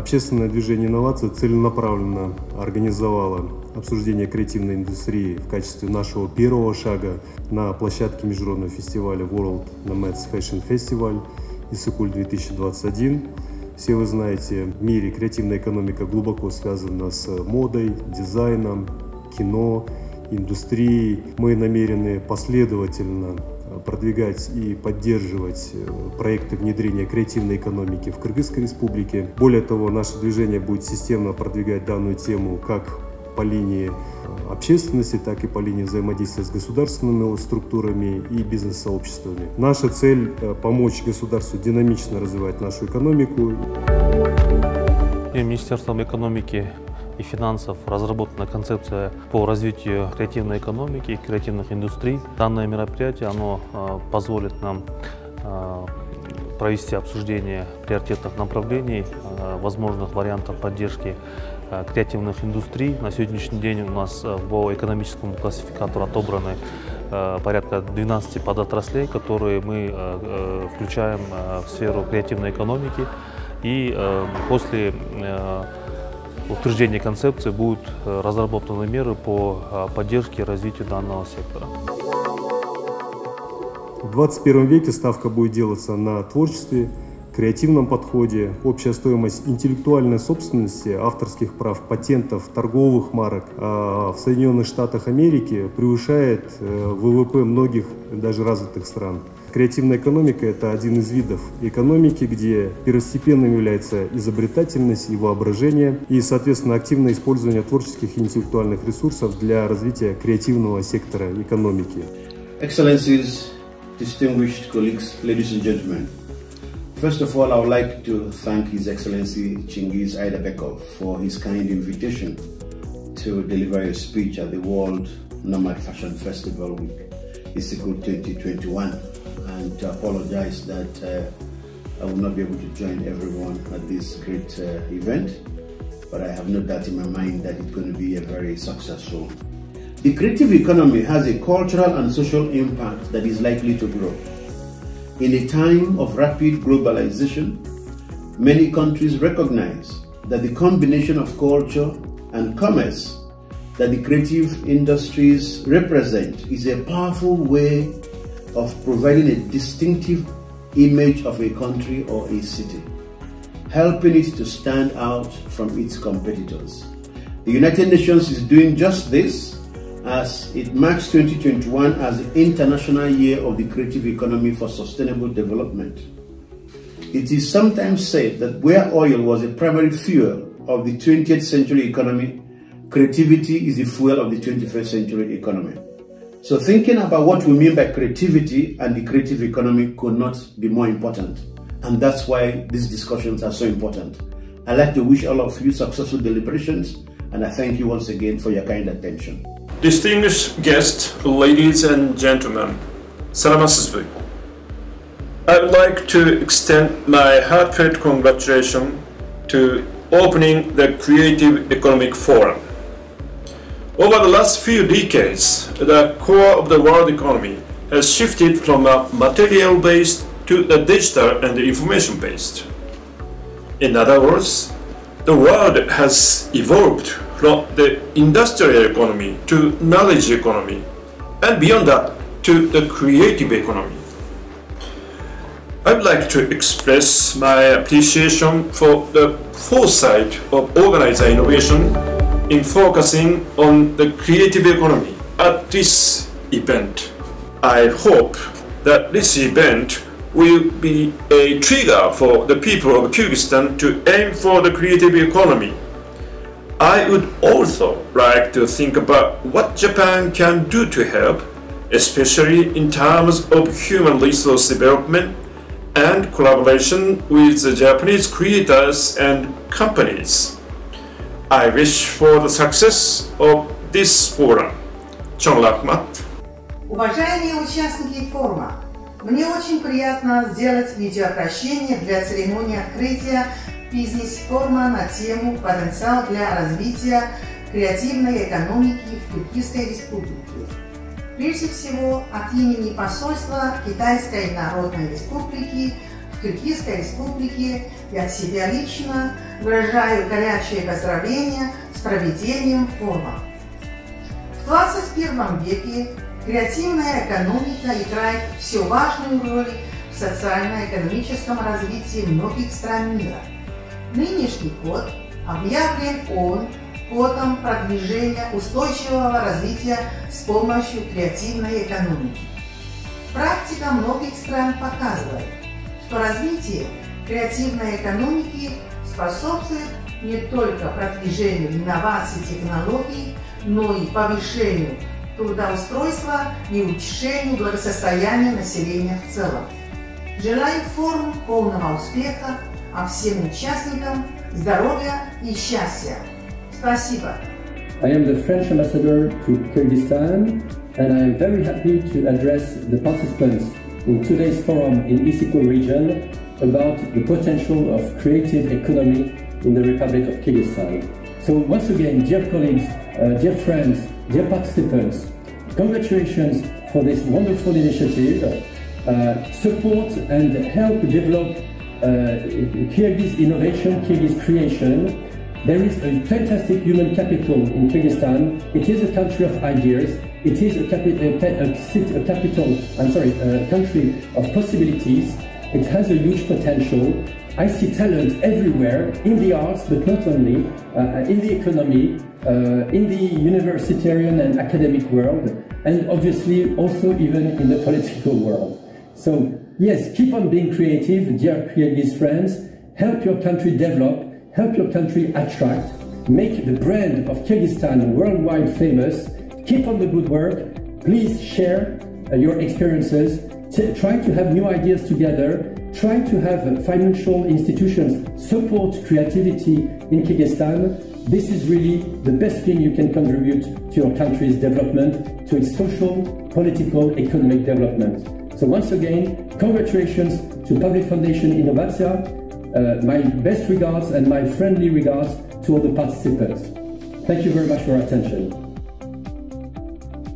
Общественное движение «Инновация» целенаправленно организовало обсуждение креативной индустрии в качестве нашего первого шага на площадке международного фестиваля NOMADS Fashion Festival Иссык Кульского 2021. Все вы знаете, в мире креативная экономика глубоко связана с модой, дизайном, кино, индустрией. Мы намерены последовательно продвигать и поддерживать проекты внедрения креативной экономики в Кыргызской республике. Более того, наше движение будет системно продвигать данную тему как по линии общественности, так и по линии взаимодействия с государственными структурами и бизнес-сообществами. Наша цель – помочь государству динамично развивать нашу экономику. Министерством экономики и финансов разработана концепция по развитию креативной экономики и креативных индустрий. Данное мероприятие позволит нам провести обсуждение приоритетных направлений, возможных вариантов поддержки креативных индустрий. На сегодняшний день у нас по экономическому классификатору отобраны порядка 12 подотраслей, которые мы включаем в сферу креативной экономики. И после утверждения концепции будут разработаны меры по поддержке и развитию данного сектора. В 21 веке ставка будет делаться на творчестве, креативном подходе. Общая стоимость интеллектуальной собственности, авторских прав, патентов, торговых марок в Соединенных Штатах Америки превышает ВВП многих даже развитых стран. Креативная экономика – это один из видов экономики, где первостепенным является изобретательность и воображение, и, соответственно, активное использование творческих и интеллектуальных ресурсов для развития креативного сектора экономики. Excellencies, distinguished colleagues, ladies and gentlemen. First of all, I would like to thank His Excellency Chingiz Aidabekov for his kind invitation to deliver a speech at the World NOMADS Fashion Festival Week, Iссык 2021, and to apologize that I will not be able to join everyone at this great event, but I have no doubt in my mind that it's going to be a very successful. The creative economy has a cultural and social impact that is likely to grow. In a time of rapid globalization, many countries recognize that the combination of culture and commerce that the creative industries represent is a powerful way of providing a distinctive image of a country or a city, helping it to stand out from its competitors. The United Nations is doing just this as it marks 2021 as the International Year of the Creative Economy for Sustainable Development. It is sometimes said that where oil was a primary fuel of the 20th century economy, creativity is the fuel of the 21st century economy. So thinking about what we mean by creativity and the creative economy could not be more important. And that's why these discussions are so important. I'd like to wish all of you successful deliberations, and I thank you once again for your kind attention. Distinguished guests, ladies and gentlemen, Salamsizbek. I would like to extend my heartfelt congratulations to opening the Creative Economic Forum. Over the last few decades, the core of the world economy has shifted from a material-based to a digital and information-based. In other words, the world has evolved from the industrial economy to knowledge economy, and beyond that to the creative economy. I would like to express my appreciation for the foresight of organizer innovation in focusing on the creative economy at this event. I hope that this event will be a trigger for the people of Kyrgyzstan to aim for the creative economy. I would also like to think about what Japan can do to help, especially in terms of human resource development and collaboration with the Japanese creators and companies. I wish for the success of this forum. Уважаемые участники форума, мне очень приятно сделать видеообращение для церемонии открытия бизнес-форума на тему «Потенциал для развития креативной экономики в Кыргызской республике». Прежде всего, от имени посольства Китайской Народной Республики в в Кыргызской республике и от себя лично выражаю горячие поздравления с проведением форума. В 21 веке креативная экономика играет все важную роль в социально-экономическом развитии многих стран мира. Нынешний год объявлен он годом продвижения устойчивого развития с помощью креативной экономики. Практика многих стран показывает, что развитие креативной экономики способствует не только продвижению инноваций и технологий, но и повышению трудоустройства и улучшению благосостояния населения в целом. Желаю форуму полного успеха, а всем участникам здоровья и счастья. Спасибо. I am the French ambassador to Kyrgyzstan, and I am very happy to address the participants in today's forum in Issık region about the potential of creative economy in the Republic of Kyrgyzstan. So once again, dear colleagues, dear friends, dear participants, congratulations for this wonderful initiative. Support and help develop Kyrgyz innovation, Kyrgyz creation. There is a fantastic human capital in Kyrgyzstan. It is a country of ideas. It is a country of possibilities. It has a huge potential. I see talent everywhere, in the arts, but not only, in the economy, in the universitarian and academic world, and obviously also even in the political world. So yes, keep on being creative, dear Kyrgyz friends. Help your country develop, help your country attract, make the brand of Kyrgyzstan worldwide famous. Keep on the good work. Please share your experiences. Try to have new ideas together. Try to have financial institutions support creativity in Kyrgyzstan. This is really the best thing you can contribute to your country's development, to its social, political, economic development. So once again, congratulations to Public Foundation Innovация. My best regards and my friendly regards to all the participants. Thank you very much for your attention.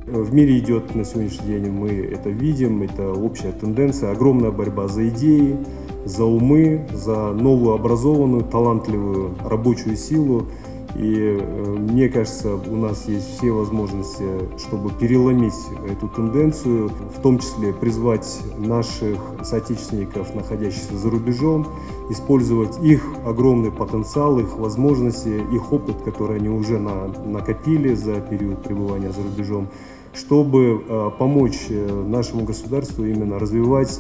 В мире идет на сегодняшний день, мы это видим, это общая тенденция, огромная борьба за идеи, за умы, за новую образованную, талантливую рабочую силу. И мне кажется, у нас есть все возможности, чтобы переломить эту тенденцию, в том числе призвать наших соотечественников, находящихся за рубежом, использовать их огромный потенциал, их возможности, их опыт, который они уже накопили за период пребывания за рубежом, чтобы помочь нашему государству именно развивать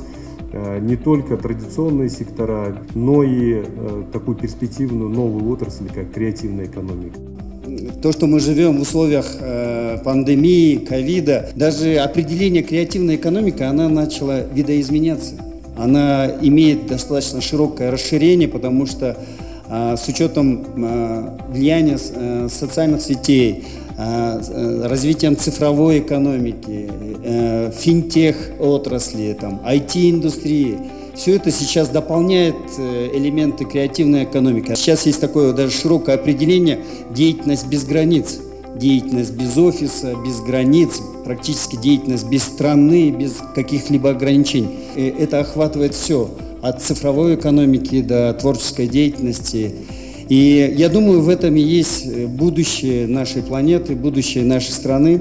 не только традиционные сектора, но и такую перспективную новую отрасль, как креативная экономика. То, что мы живем в условиях пандемии, ковида, даже определение креативной экономики, она начала видоизменяться. Она имеет достаточно широкое расширение, потому что с учетом влияния социальных сетей, развитием цифровой экономики, финтех-отрасли, IT-индустрии. Все это сейчас дополняет элементы креативной экономики. Сейчас есть такое даже широкое определение деятельность без границ. Деятельность без офиса, без границ, практически деятельность без страны, без каких-либо ограничений. И это охватывает все, от цифровой экономики до творческой деятельности. И я думаю, в этом и есть будущее нашей планеты, будущее нашей страны.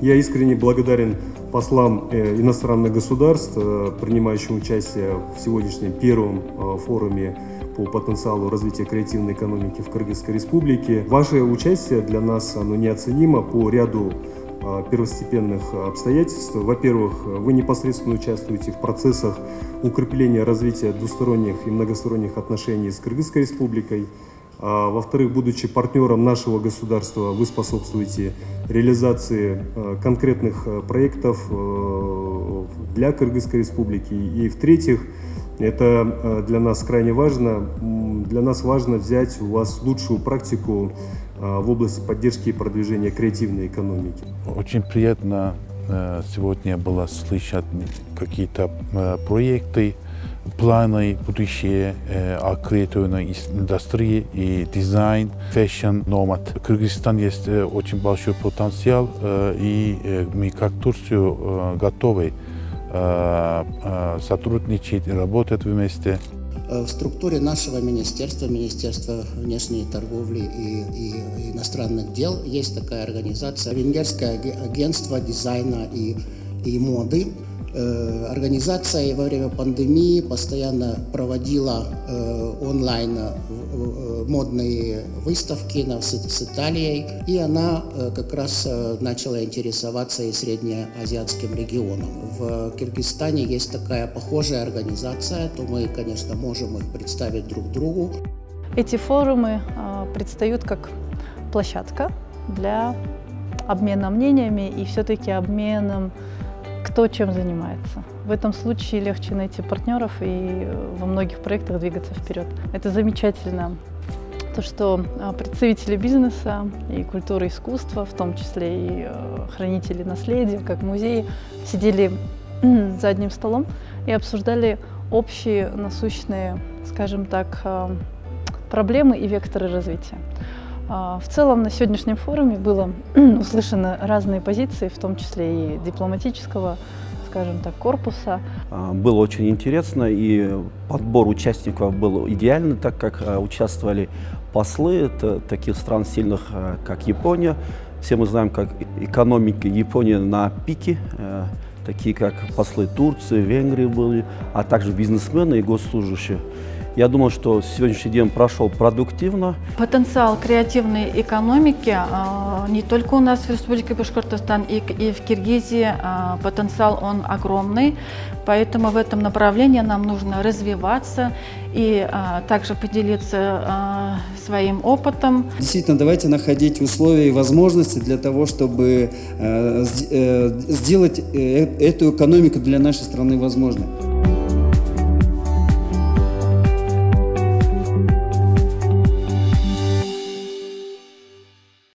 Я искренне благодарен послам иностранных государств, принимающим участие в сегодняшнем первом форуме по потенциалу развития креативной экономики в Кыргызской республике. Ваше участие для нас неоценимо по ряду первостепенных обстоятельств. Во-первых, вы непосредственно участвуете в процессах укрепления развития двусторонних и многосторонних отношений с Кыргызской республикой. Во-вторых, будучи партнером нашего государства, вы способствуете реализации конкретных проектов для Кыргызской республики. И в-третьих, это для нас крайне важно. Для нас важно взять у вас лучшую практику в области поддержки и продвижения креативной экономики. Очень приятно сегодня было слышать какие-то проекты, планы будущее о креативной индустрии и дизайн, фэшн, NOMADS. В Кыргызстане есть очень большой потенциал, и мы как Турцию готовы сотрудничать, работать вместе. В структуре нашего министерства, Министерства внешней торговли и иностранных дел, есть такая организация, Венгерское агентство дизайна и моды. Организация во время пандемии постоянно проводила онлайн модные выставки с Италией, и она как раз начала интересоваться и среднеазиатским регионом. В Киргизстане есть такая похожая организация, то мы, конечно, можем их представить друг другу. Эти форумы предстают как площадка для обмена мнениями и все-таки обменом, кто чем занимается. В этом случае легче найти партнеров и во многих проектах двигаться вперед. Это замечательно, то, что представители бизнеса и культуры искусства, в том числе и хранители наследия, как музеи, сидели за одним столом и обсуждали общие насущные, скажем так, проблемы и векторы развития. В целом на сегодняшнем форуме было услышаны разные позиции, в том числе и дипломатического, скажем так, корпуса. Было очень интересно, и подбор участников был идеальный, так как участвовали послы таких стран сильных, как Япония. Все мы знаем, как экономика Японии на пике, такие как послы Турции, Венгрии были, а также бизнесмены и госслужащие. Я думаю, что сегодняшний день прошел продуктивно. Потенциал креативной экономики не только у нас в Республике Башкортостан и в Киргизии, потенциал он огромный, поэтому в этом направлении нам нужно развиваться и также поделиться своим опытом. Действительно, давайте находить условия и возможности для того, чтобы сделать эту экономику для нашей страны возможной.